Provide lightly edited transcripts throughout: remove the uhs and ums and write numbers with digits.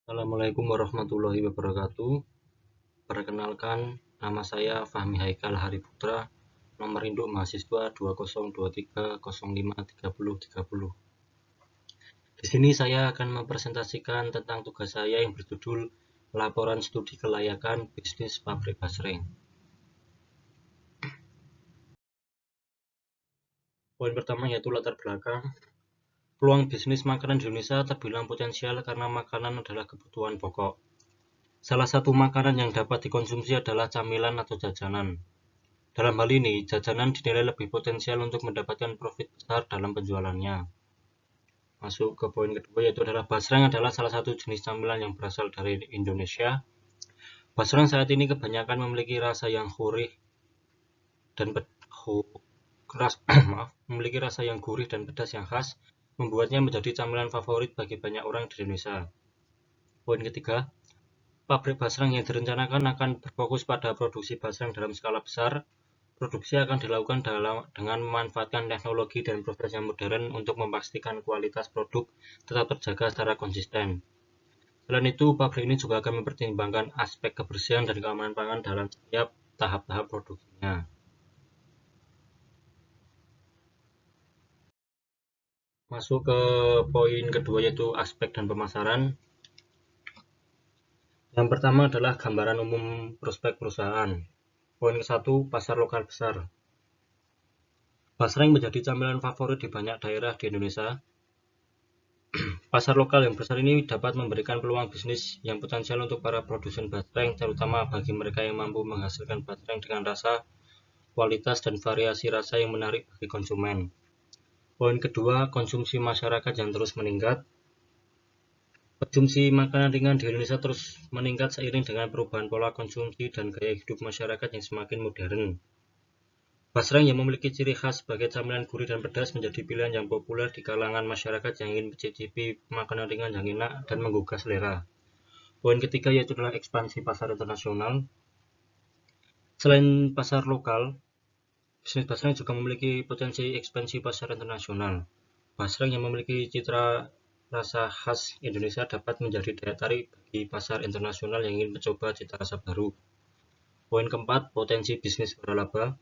Assalamualaikum warahmatullahi wabarakatuh. Perkenalkan, nama saya Fahmi Haikal Hariputra, nomor induk mahasiswa 2023053030. Di sini saya akan mempresentasikan tentang tugas saya yang berjudul Laporan Studi Kelayakan Bisnis Pabrik Basreng. Poin pertama yaitu latar belakang. Peluang bisnis makanan di Indonesia terbilang potensial karena makanan adalah kebutuhan pokok. Salah satu makanan yang dapat dikonsumsi adalah camilan atau jajanan. Dalam hal ini, jajanan dinilai lebih potensial untuk mendapatkan profit besar dalam penjualannya. Masuk ke poin kedua, yaitu adalah basreng adalah salah satu jenis camilan yang berasal dari Indonesia. Basreng saat ini kebanyakan memiliki rasa yang gurih dan memiliki rasa yang gurih dan pedas yang khas, membuatnya menjadi camilan favorit bagi banyak orang di Indonesia. Poin ketiga, pabrik basreng yang direncanakan akan berfokus pada produksi basreng dalam skala besar. Produksi akan dilakukan dengan memanfaatkan teknologi dan proses yang modern untuk memastikan kualitas produk tetap terjaga secara konsisten. Selain itu, pabrik ini juga akan mempertimbangkan aspek kebersihan dan keamanan pangan dalam setiap tahap-tahap produksinya. Masuk ke poin kedua yaitu aspek dan pemasaran. Yang pertama adalah gambaran umum prospek perusahaan. Poin ke-1, pasar lokal besar. Basreng menjadi camilan favorit di banyak daerah di Indonesia. Pasar lokal yang besar ini dapat memberikan peluang bisnis yang potensial untuk para produsen basreng, terutama bagi mereka yang mampu menghasilkan basreng dengan rasa, kualitas, dan variasi rasa yang menarik bagi konsumen. Poin kedua, konsumsi masyarakat yang terus meningkat. Konsumsi makanan ringan di Indonesia terus meningkat seiring dengan perubahan pola konsumsi dan gaya hidup masyarakat yang semakin modern. Basreng yang memiliki ciri khas sebagai camilan gurih dan pedas menjadi pilihan yang populer di kalangan masyarakat yang ingin mencicipi makanan ringan yang enak dan menggugah selera. Poin ketiga yaitu adalah ekspansi pasar internasional. Selain pasar lokal, bisnis basreng juga memiliki potensi ekspansi pasar internasional. Basreng yang memiliki citra rasa khas Indonesia dapat menjadi daya tarik bagi pasar internasional yang ingin mencoba cita rasa baru. Poin keempat, potensi bisnis waralaba.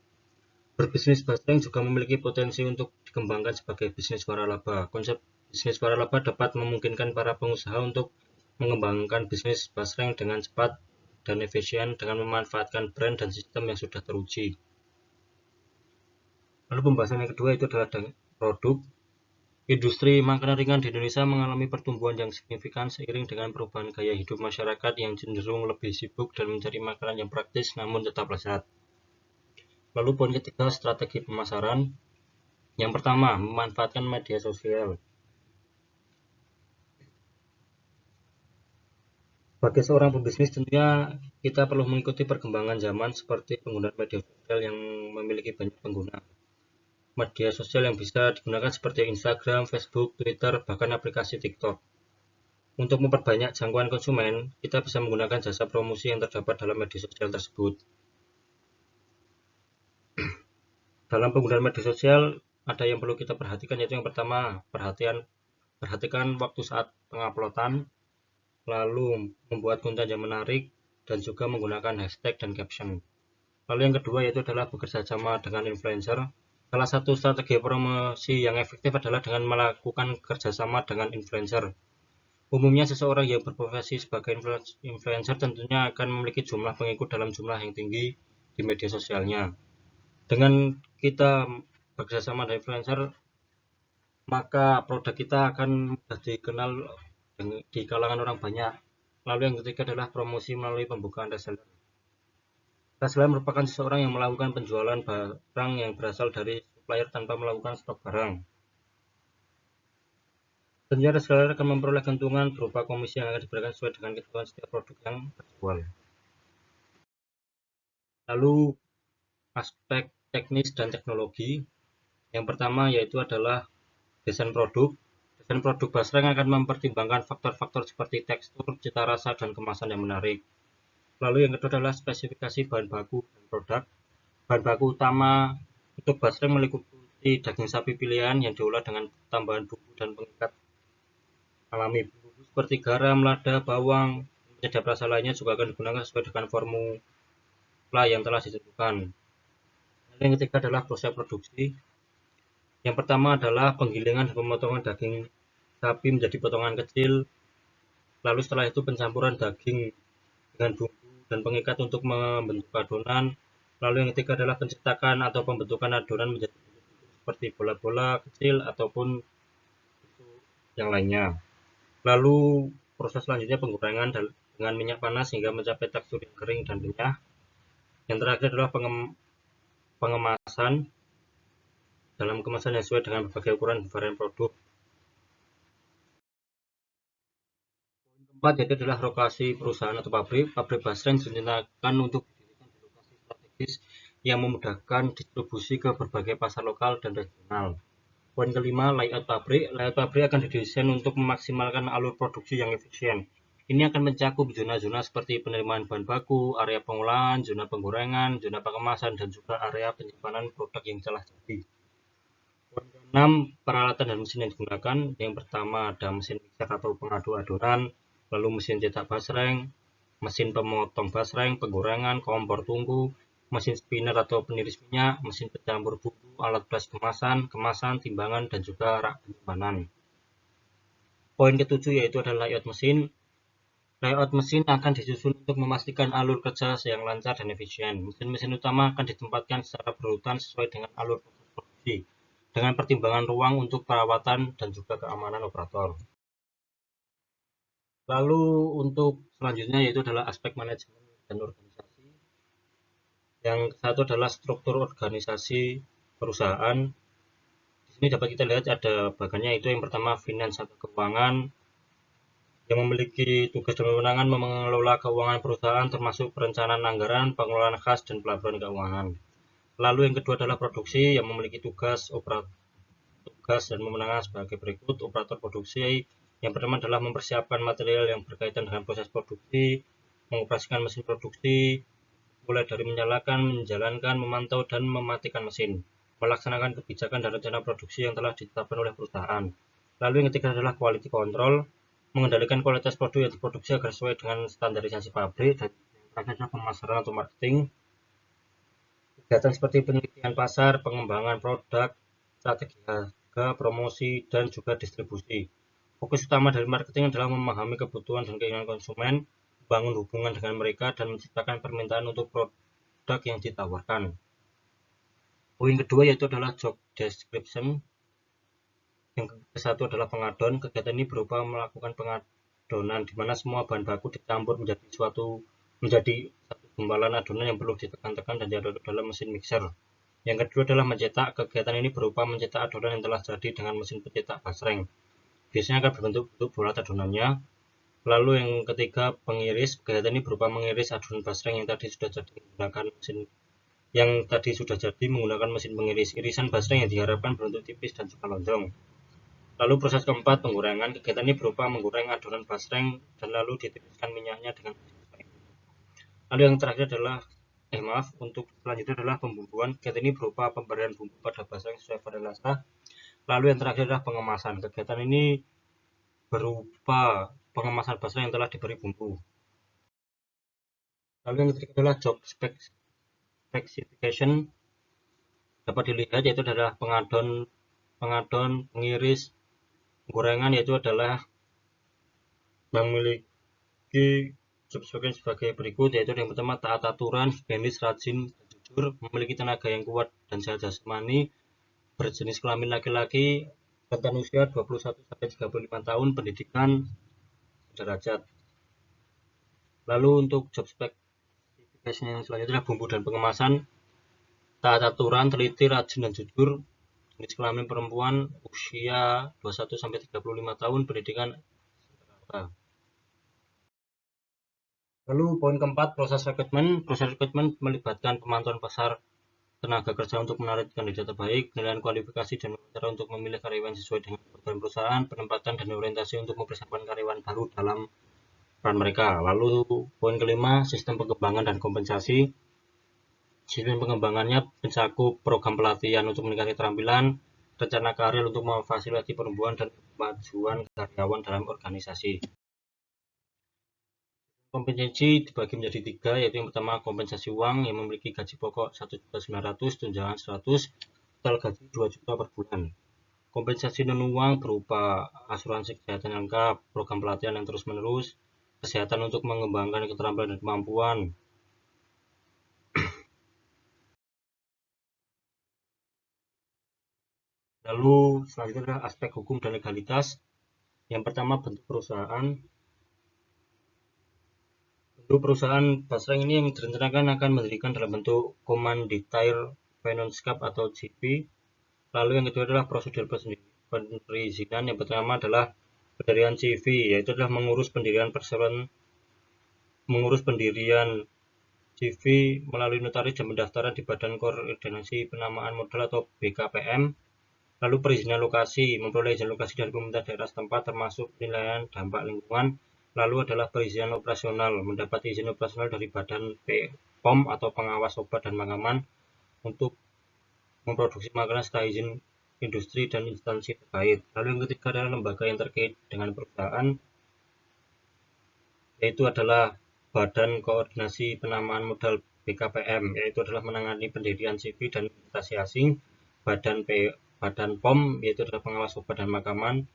Berbisnis basreng juga memiliki potensi untuk dikembangkan sebagai bisnis waralaba. Konsep bisnis waralaba dapat memungkinkan para pengusaha untuk mengembangkan bisnis basreng dengan cepat dan efisien dengan memanfaatkan brand dan sistem yang sudah teruji. Lalu pembahasan yang kedua itu adalah produk. Industri makanan ringan di Indonesia mengalami pertumbuhan yang signifikan seiring dengan perubahan gaya hidup masyarakat yang cenderung lebih sibuk dan mencari makanan yang praktis namun tetap lezat. Lalu poin ketiga, strategi pemasaran. Yang pertama, memanfaatkan media sosial. Bagi seorang pebisnis tentunya kita perlu mengikuti perkembangan zaman seperti penggunaan media sosial yang memiliki banyak pengguna. Media sosial yang bisa digunakan seperti Instagram, Facebook, Twitter, bahkan aplikasi TikTok. Untuk memperbanyak jangkauan konsumen, kita bisa menggunakan jasa promosi yang terdapat dalam media sosial tersebut. Dalam penggunaan media sosial, ada yang perlu kita perhatikan yaitu yang pertama, perhatikan waktu saat penguploadan, lalu membuat konten yang menarik, dan juga menggunakan hashtag dan caption. Lalu yang kedua yaitu adalah bekerja sama dengan influencer. Salah satu strategi promosi yang efektif adalah dengan melakukan kerjasama dengan influencer. Umumnya seseorang yang berprofesi sebagai influencer tentunya akan memiliki jumlah pengikut dalam jumlah yang tinggi di media sosialnya. Dengan kita bekerjasama dengan influencer, maka produk kita akan mudah dikenal di kalangan orang banyak. Lalu yang ketiga adalah promosi melalui pembukaan reseller. Reseller merupakan seseorang yang melakukan penjualan barang yang berasal dari supplier tanpa melakukan stok barang. Tentunya reseller akan memperoleh keuntungan berupa komisi yang akan diberikan sesuai dengan kebutuhan setiap produk yang terjual. Lalu aspek teknis dan teknologi. Yang pertama yaitu adalah desain produk. Desain produk basreng akan mempertimbangkan faktor-faktor seperti tekstur, cita rasa, dan kemasan yang menarik. Lalu yang kedua adalah spesifikasi bahan baku dan produk. Bahan baku utama untuk basreng meliputi daging sapi pilihan yang diolah dengan tambahan bumbu dan pengikat alami. seperti garam, lada, bawang, penyedap rasa lainnya juga akan digunakan sesuai dengan formula yang telah ditentukan. Yang ketiga adalah proses produksi. Yang pertama adalah penggilingan dan pemotongan daging sapi menjadi potongan kecil. Lalu setelah itu pencampuran daging dengan bumbu dan pengikat untuk membentuk adonan. Lalu yang ketiga adalah pencetakan atau pembentukan adonan menjadi seperti bola-bola kecil ataupun yang lainnya. Lalu proses selanjutnya penggorengan dengan minyak panas hingga mencapai tekstur yang kering dan renyah. Yang terakhir adalah pengemasan dalam kemasan yang sesuai dengan berbagai ukuran dan varian produk. Keempat yaitu adalah lokasi perusahaan atau pabrik. Pabrik basreng direncanakan untuk didirikan di lokasi strategis yang memudahkan distribusi ke berbagai pasar lokal dan regional. Poin kelima, layout pabrik. Layout pabrik akan didesain untuk memaksimalkan alur produksi yang efisien. Ini akan mencakup zona-zona seperti penerimaan bahan baku, area pengolahan, zona penggorengan, zona pengemasan, dan juga area penyimpanan produk yang telah jadi. Poin keenam, peralatan dan mesin yang digunakan. Yang pertama ada mesin mixer atau pengaduk adonan, lalu mesin cetak basreng, mesin pemotong basreng, penggorengan, kompor tungku, mesin spinner atau peniris minyak, mesin pencampur bumbu, alat beras kemasan, timbangan, dan juga rak penyimpanan. Poin ketujuh yaitu adalah layout mesin. Layout mesin akan disusun untuk memastikan alur kerja yang lancar dan efisien. Mesin-mesin utama akan ditempatkan secara berurutan sesuai dengan alur proses produksi, dengan pertimbangan ruang untuk perawatan dan juga keamanan operator. Lalu untuk selanjutnya yaitu adalah aspek manajemen dan organisasi. Yang satu adalah struktur organisasi perusahaan. Di sini dapat kita lihat ada bagiannya, itu yang pertama finance atau keuangan, yang memiliki tugas dan kewenangan mengelola keuangan perusahaan termasuk perencanaan anggaran, pengelolaan kas, dan pelaporan keuangan. Lalu yang kedua adalah produksi, yang memiliki tugas dan kewenangan sebagai berikut. Operator produksi, yang pertama adalah mempersiapkan material yang berkaitan dengan proses produksi, mengoperasikan mesin produksi, mulai dari menyalakan, menjalankan, memantau, dan mematikan mesin, melaksanakan kebijakan dan rencana produksi yang telah ditetapkan oleh perusahaan. Lalu yang ketiga adalah quality control, mengendalikan kualitas produk yang diproduksi agar sesuai dengan standarisasi pabrik. Dan yang terakhir adalah pemasaran atau marketing, kegiatan seperti penelitian pasar, pengembangan produk, strategi harga, promosi, dan juga distribusi. Fokus utama dari marketing adalah memahami kebutuhan dan keinginan konsumen, membangun hubungan dengan mereka, dan menciptakan permintaan untuk produk yang ditawarkan. Poin kedua yaitu adalah job description. Yang kesatu adalah pengadon. Kegiatan ini berupa melakukan pengadonan, di mana semua bahan baku dicampur menjadi satu gumpalan adonan yang perlu ditekan-tekan dan diaduk dalam mesin mixer. Yang kedua adalah mencetak. Kegiatan ini berupa mencetak adonan yang telah jadi dengan mesin pencetak basreng. Biasanya akan berbentuk bulat adonannya. Lalu yang ketiga pengiris. Kegiatan ini berupa mengiris adonan basreng yang tadi sudah jadi menggunakan mesin pengiris. Irisan basreng yang diharapkan berbentuk tipis dan juga lonjong. Lalu proses keempat penggorengan. Kegiatan ini berupa menggoreng adonan basreng dan lalu ditiriskan minyaknya dengan mesin basreng. Lalu yang terakhir adalah untuk selanjutnya adalah pembumbuan. Kegiatan ini berupa pemberian bumbu pada basreng sesuai varian rasa. Lalu yang terakhir adalah pengemasan. Kegiatan ini berupa pengemasan basreng yang telah diberi bumbu. Lalu yang ketiga adalah job specification. Dapat dilihat yaitu adalah pengadon, pengiris, penggorengan, yaitu adalah memiliki job specification sebagai berikut, yaitu yang pertama taat aturan, higienis, rajin, dan jujur, memiliki tenaga yang kuat dan sehat jasmani, berjenis kelamin laki-laki, rentan usia 21-35 tahun, pendidikan sederajat. Lalu untuk job specification yang selanjutnya adalah bumbu dan pengemasan, taat aturan, teliti, rajin, dan jujur, jenis kelamin perempuan, usia 21-35 tahun, pendidikan rata. Lalu poin keempat, proses rekrutmen. Proses rekrutmen melibatkan pemantauan pasar tenaga kerja untuk menarik kandidat terbaik, penilaian kualifikasi dan wawancara untuk memilih karyawan sesuai dengan kebutuhan perusahaan, penempatan dan orientasi untuk mempersiapkan karyawan baru dalam peran mereka. Lalu poin kelima, sistem pengembangan dan kompensasi. Sistem pengembangannya mencakup program pelatihan untuk meningkatkan keterampilan, rencana karir untuk memfasilitasi perempuan dan kemajuan karyawan dalam organisasi. Kompensasi dibagi menjadi 3, yaitu yang pertama kompensasi uang yang memiliki gaji pokok 1.900.000, tunjangan 100, total gaji 2 juta per bulan. Kompensasi non-uang berupa asuransi kesehatan yang lengkap, program pelatihan yang terus-menerus, kesehatan untuk mengembangkan keterampilan dan kemampuan. Lalu selanjutnya adalah aspek hukum dan legalitas. Yang pertama bentuk perusahaan. Bentuk perusahaan Basreng ini yang direncanakan akan mendirikan dalam bentuk Commandeer Finance Corp atau GP. Lalu yang kedua adalah prosedur perizinan. Yang pertama adalah pendirian CV, yaitu adalah mengurus pendirian CV melalui notaris dan pendaftaran di Badan Koordinasi Penamaan Modal atau BKPM. Lalu perizinan lokasi, memperoleh izin lokasi dari pemerintah daerah setempat termasuk penilaian dampak lingkungan. Lalu adalah perizinan operasional, mendapat izin operasional dari Badan POM atau pengawas obat dan makanan untuk memproduksi makanan serta izin industri dan instansi terkait. Lalu yang ketiga adalah lembaga yang terkait dengan perusahaan, yaitu adalah Badan Koordinasi Penamaan Modal BKPM, yaitu adalah menangani pendirian CV dan investasi asing. Badan POM, yaitu adalah pengawas obat dan makanan,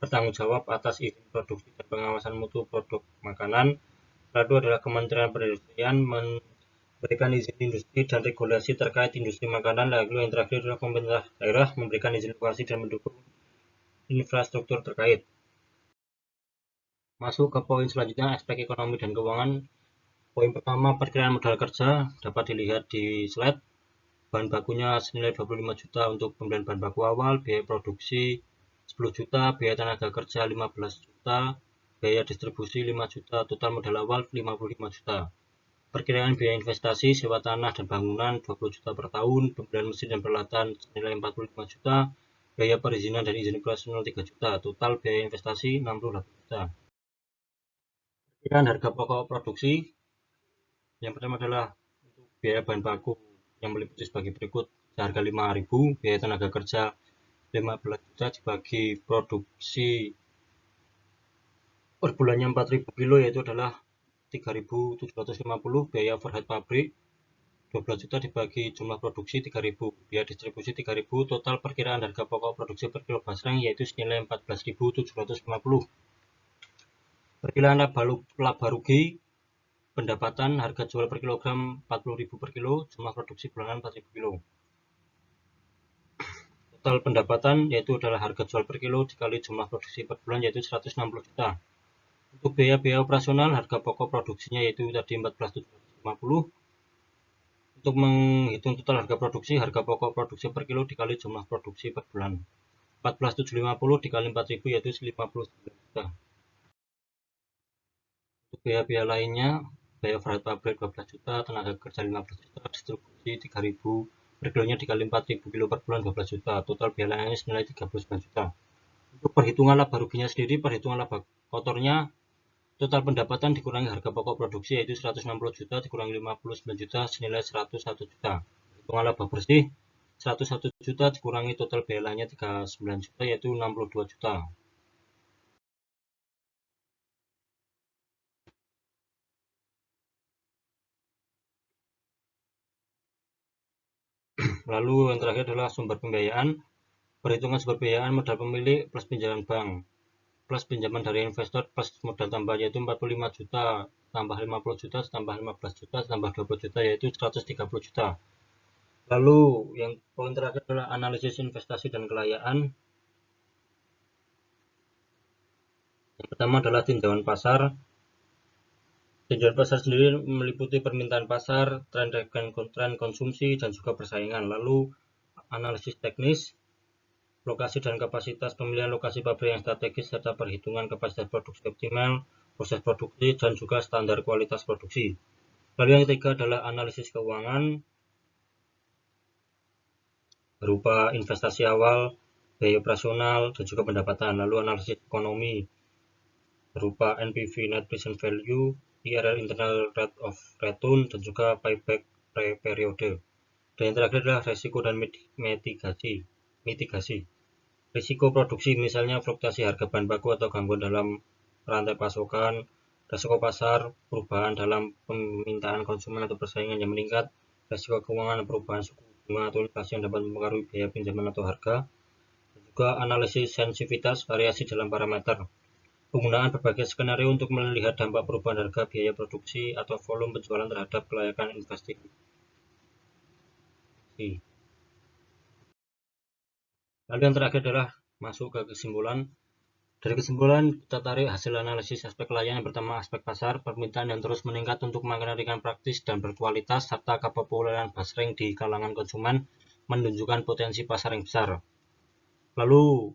bertanggung jawab atas izin produksi dan pengawasan mutu produk makanan. Lalu adalah Kementerian Perindustrian memberikan izin industri dan regulasi terkait industri makanan. Lalu yang terakhir adalah pemerintah daerah memberikan izin lokasi dan mendukung infrastruktur terkait. Masuk ke poin selanjutnya, aspek ekonomi dan keuangan. Poin pertama, perkiraan modal kerja dapat dilihat di slide. Bahan bakunya senilai 25 juta untuk pembelian bahan baku awal, biaya produksi 10 juta, biaya tenaga kerja 15 juta, biaya distribusi 5 juta, total modal awal 55 juta. Perkiraan biaya investasi, sewa tanah dan bangunan 20 juta per tahun, pembelian mesin dan peralatan senilai 45 juta, biaya perizinan dan izin operasional 3 juta, total biaya investasi 68 juta. Perkiraan harga pokok produksi, yang pertama adalah untuk biaya bahan baku yang meliputi sebagai berikut: seharga 5.000, biaya tenaga kerja 15 juta dibagi produksi per bulannya 4.000 kilo, yaitu adalah 3.750, biaya overhead pabrik 12 juta dibagi jumlah produksi 3.000, biaya distribusi 3.000, total perkiraan harga pokok produksi per kilo basreng yaitu senilai 14.750. Perkiraan laba rugi pendapatan harga jual per kilogram 40.000 per kilo, jumlah produksi bulanan 4.000 kilo. Total pendapatan yaitu adalah harga jual per kilo dikali jumlah produksi per bulan yaitu 160 juta. Untuk biaya operasional harga pokok produksinya yaitu tadi 14.750. Untuk menghitung total harga produksi, harga pokok produksi per kilo dikali jumlah produksi per bulan. 14.750 dikali 4.000 yaitu 59 juta. Untuk biaya lainnya, biaya overhead pabrik 12 juta, tenaga kerja 15 juta, distribusi 3.000 per kilonya dikali 4.000 kilo per bulan 12 juta, total biaya lainnya senilai 39 juta. Untuk perhitungan laba ruginya sendiri, perhitungan laba kotornya, total pendapatan dikurangi harga pokok produksi yaitu 160 juta dikurangi 59 juta senilai 101 juta. Perhitungan laba bersih 101 juta dikurangi total biaya lainnya 39 juta yaitu 62 juta. Lalu yang terakhir adalah sumber pembiayaan. Perhitungan sumber pembiayaan modal pemilik plus pinjaman bank plus pinjaman dari investor plus modal tambah yaitu 45 juta tambah 50 juta tambah 15 juta tambah 20 juta yaitu 130 juta. Lalu yang poin terakhir adalah analisis investasi dan kelayaan. Yang pertama adalah tinjauan pasar. Tinjauan pasar sendiri meliputi permintaan pasar, tren konsumsi, dan juga persaingan. Lalu analisis teknis, lokasi dan kapasitas, pemilihan lokasi pabrik yang strategis, serta perhitungan kapasitas produksi optimal, proses produksi, dan juga standar kualitas produksi. Lalu yang ketiga adalah analisis keuangan, berupa investasi awal, biaya operasional, dan juga pendapatan. Lalu analisis ekonomi, berupa NPV, Net Present Value, IRR, Internal Rate of Return, dan juga payback periode. Dan yang terakhir adalah resiko dan mitigasi. Risiko produksi misalnya fluktuasi harga bahan baku atau gangguan dalam rantai pasokan, Risiko pasar, perubahan dalam permintaan konsumen atau persaingan yang meningkat, risiko keuangan, perubahan suku bunga atau inflasi yang dapat mempengaruhi biaya pinjaman atau harga, dan juga analisis sensitivitas variasi dalam parameter. Penggunaan berbagai skenario untuk melihat dampak perubahan harga, biaya produksi, atau volume penjualan terhadap kelayakan investasi. Lalu yang terakhir adalah masuk ke kesimpulan. Dari kesimpulan, kita tarik hasil analisis aspek layanan. Yang pertama, aspek pasar, permintaan yang terus meningkat untuk menghadirkan praktis dan berkualitas, serta kepopuleran basreng di kalangan konsumen menunjukkan potensi pasar yang besar. Lalu,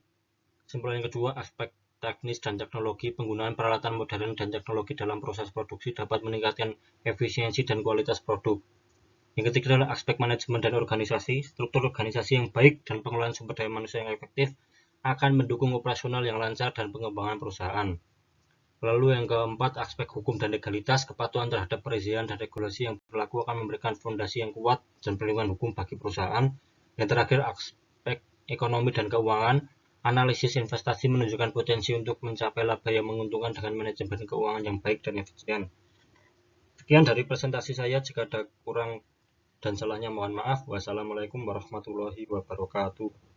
kesimpulan yang kedua, aspek teknis dan teknologi, penggunaan peralatan modern dan teknologi dalam proses produksi dapat meningkatkan efisiensi dan kualitas produk. Yang ketiga adalah aspek manajemen dan organisasi, struktur organisasi yang baik dan pengelolaan sumber daya manusia yang efektif akan mendukung operasional yang lancar dan pengembangan perusahaan. Lalu yang keempat, aspek hukum dan legalitas, kepatuhan terhadap perizinan dan regulasi yang berlaku akan memberikan fondasi yang kuat dan perlindungan hukum bagi perusahaan. Yang terakhir, aspek ekonomi dan keuangan, analisis investasi menunjukkan potensi untuk mencapai laba yang menguntungkan dengan manajemen keuangan yang baik dan efisien. Sekian dari presentasi saya, jika ada kurang dan salahnya mohon maaf. Wassalamualaikum warahmatullahi wabarakatuh.